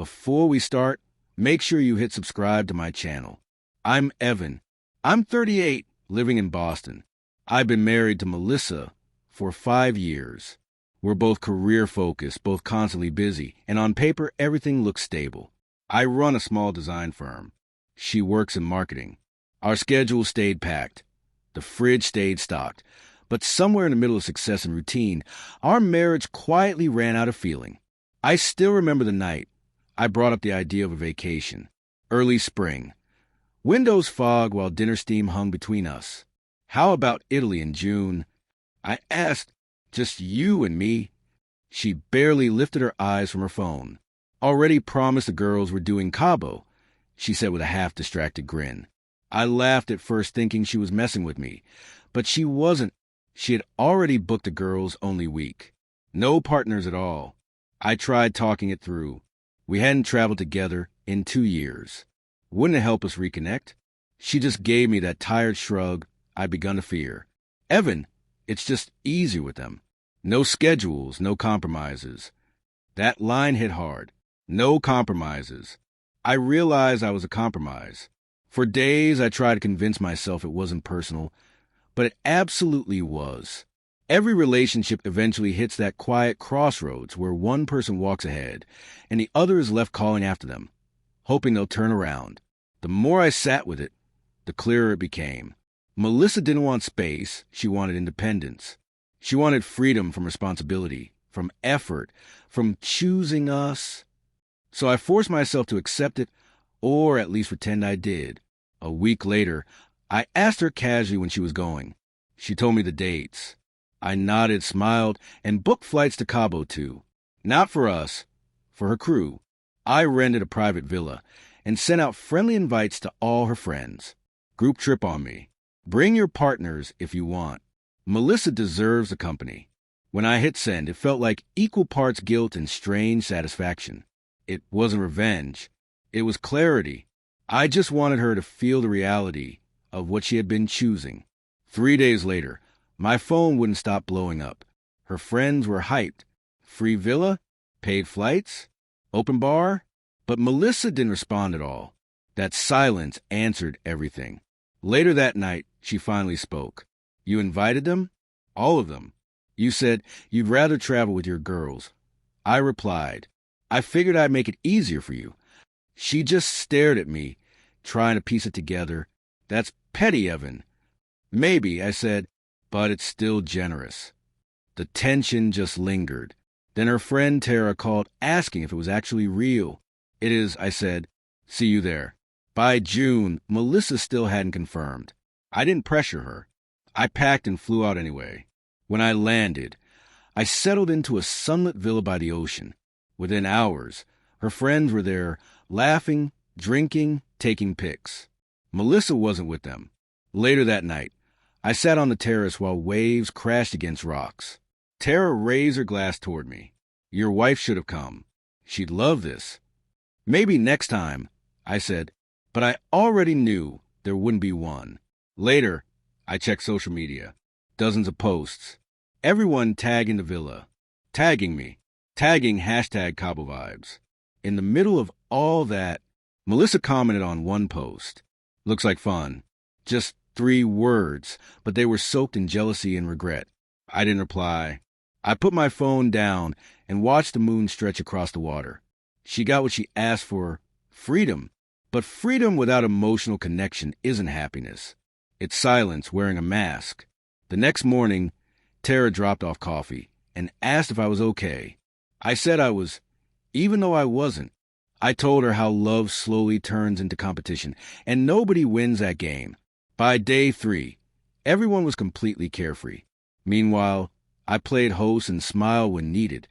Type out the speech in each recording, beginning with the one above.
Before we start, make sure you hit subscribe to my channel. I'm Evan. I'm 38, living in Boston. I've been married to Melissa for 5 years. We're both career-focused, both constantly busy, and on paper, everything looks stable. I run a small design firm. She works in marketing. Our schedule stayed packed. The fridge stayed stocked. But somewhere in the middle of success and routine, our marriage quietly ran out of feeling. I still remember the night I brought up the idea of a vacation. Early spring. Windows fog while dinner steam hung between us. How about Italy in June? I asked, just you and me. She barely lifted her eyes from her phone. Already promised the girls were doing Cabo, she said with a half-distracted grin. I laughed at first thinking she was messing with me, but she wasn't. She had already booked a girls-only week. No partners at all. I tried talking it through. We hadn't traveled together in 2 years. Wouldn't it help us reconnect? She just gave me that tired shrug I'd begun to fear. Evan, it's just easier with them. No schedules, no compromises. That line hit hard. No compromises. I realized I was a compromise. For days, I tried to convince myself it wasn't personal, but it absolutely was. Every relationship eventually hits that quiet crossroads where one person walks ahead and the other is left calling after them, hoping they'll turn around. The more I sat with it, the clearer it became. Melissa didn't want space. She wanted independence. She wanted freedom from responsibility, from effort, from choosing us. So I forced myself to accept it, or at least pretend I did. A week later, I asked her casually when she was going. She told me the dates. I nodded, smiled, and booked flights to Cabo too. Not for us, for her crew. I rented a private villa and sent out friendly invites to all her friends. Group trip on me. Bring your partners if you want. Melissa deserves the company. When I hit send, it felt like equal parts guilt and strange satisfaction. It wasn't revenge. It was clarity. I just wanted her to feel the reality of what she had been choosing. 3 days later, my phone wouldn't stop blowing up. Her friends were hyped. Free villa? Paid flights? Open bar? But Melissa didn't respond at all. That silence answered everything. Later that night, she finally spoke. You invited them? All of them. You said you'd rather travel with your girls. I replied, I figured I'd make it easier for you. She just stared at me, trying to piece it together. That's petty, Evan. Maybe, I said, but it's still generous. The tension just lingered. Then her friend Tara called asking if it was actually real. It is, I said. See you there. By June, Melissa still hadn't confirmed. I didn't pressure her. I packed and flew out anyway. When I landed, I settled into a sunlit villa by the ocean. Within hours, her friends were there, laughing, drinking, taking pics. Melissa wasn't with them. Later that night, I sat on the terrace while waves crashed against rocks. Tara raised her glass toward me. Your wife should have come. She'd love this. Maybe next time, I said, but I already knew there wouldn't be one. Later, I checked social media. Dozens of posts. Everyone tagging the villa. Tagging me. Tagging #CaboVibes. In the middle of all that, Melissa commented on one post. Looks like fun. Just 3 words, but they were soaked in jealousy and regret. I didn't reply. I put my phone down and watched the moon stretch across the water. She got what she asked for, freedom. But freedom without emotional connection isn't happiness. It's silence wearing a mask. The next morning, Tara dropped off coffee and asked if I was okay. I said I was, even though I wasn't. I told her how love slowly turns into competition, and nobody wins that game. By day 3, everyone was completely carefree. Meanwhile, I played host and smiled when needed,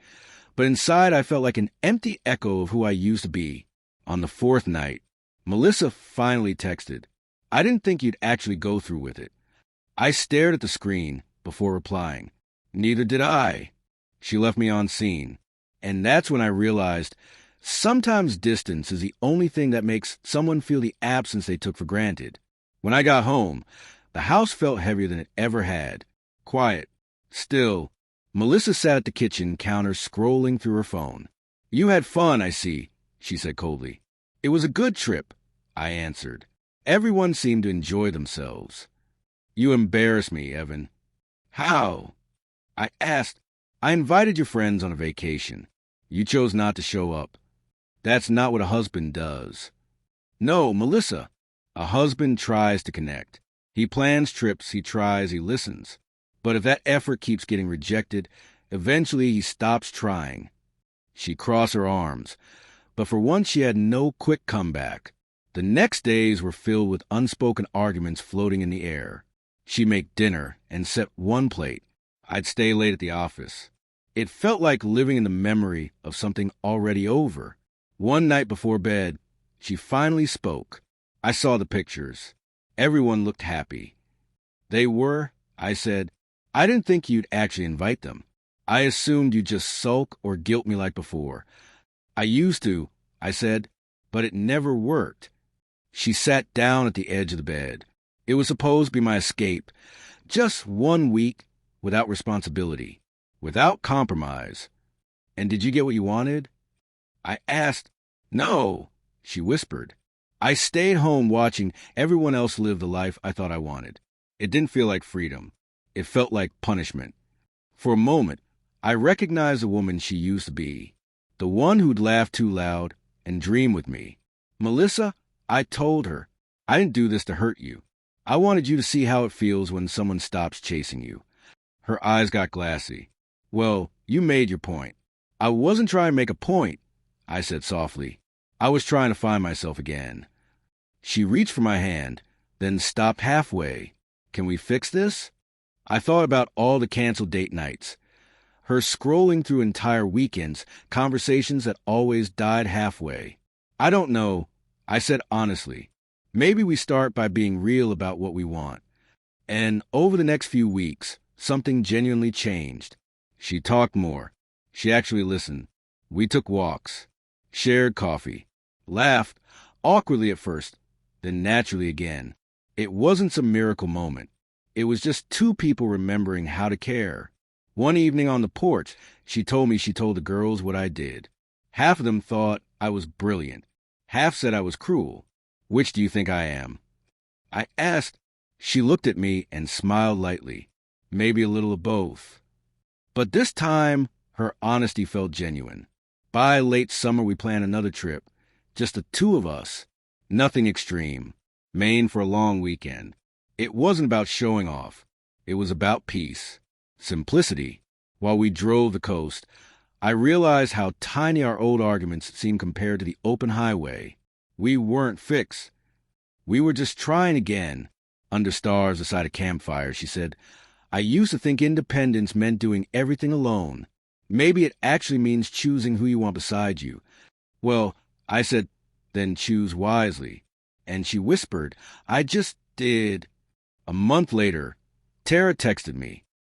but inside I felt like an empty echo of who I used to be. On the 4th night, Melissa finally texted. I didn't think you'd actually go through with it. I stared at the screen before replying. Neither did I. She left me on scene. And that's when I realized sometimes distance is the only thing that makes someone feel the absence they took for granted. When I got home, the house felt heavier than it ever had. Quiet. Still. Melissa sat at the kitchen counter scrolling through her phone. You had fun, I see. she said coldly. It was a good trip, I answered. Everyone seemed to enjoy themselves. You embarrass me, Evan. How? I asked. I invited your friends on a vacation. You chose not to show up. That's not what a husband does. No, Melissa. A husband tries to connect. He plans trips, he tries, he listens. But if that effort keeps getting rejected, eventually he stops trying. She crossed her arms, but for once she had no quick comeback. The next days were filled with unspoken arguments floating in the air. She'd make dinner and set one plate. I'd stay late at the office. It felt like living in the memory of something already over. One night before bed, she finally spoke. I saw the pictures. Everyone looked happy. They were, I said. I didn't think you'd actually invite them. I assumed you'd just sulk or guilt me like before. I used to, I said, but it never worked. She sat down at the edge of the bed. It was supposed to be my escape. Just 1 week without responsibility, without compromise. And did you get what you wanted? I asked. No, she whispered. I stayed home watching everyone else live the life I thought I wanted. It didn't feel like freedom. It felt like punishment. For a moment, I recognized the woman she used to be, the one who'd laugh too loud and dream with me. Melissa, I told her, I didn't do this to hurt you. I wanted you to see how it feels when someone stops chasing you. Her eyes got glassy. Well, you made your point. I wasn't trying to make a point, I said softly. I was trying to find myself again. She reached for my hand, then stopped halfway. Can we fix this? I thought about all the canceled date nights. Her scrolling through entire weekends, conversations that always died halfway. I don't know, I said honestly. Maybe we start by being real about what we want. And over the next few weeks, something genuinely changed. She talked more. She actually listened. We took walks, shared coffee, laughed, awkwardly at first, then naturally again. It wasn't some miracle moment. It was just two people remembering how to care. One evening on the porch, she told me she told the girls what I did. Half of them thought I was brilliant. Half said I was cruel. Which do you think I am? I asked. She looked at me and smiled lightly. Maybe a little of both. But this time, her honesty felt genuine. By late summer, we planned another trip. Just the two of us. Nothing extreme. Maine for a long weekend. It wasn't about showing off. It was about peace. Simplicity. While we drove the coast, I realized how tiny our old arguments seemed compared to the open highway. We weren't fixed. We were just trying again. Under stars beside a campfire, she said, I used to think independence meant doing everything alone. Maybe it actually means choosing who you want beside you. Well, I said, then choose wisely. And she whispered, I just did. A month later, Tara texted me.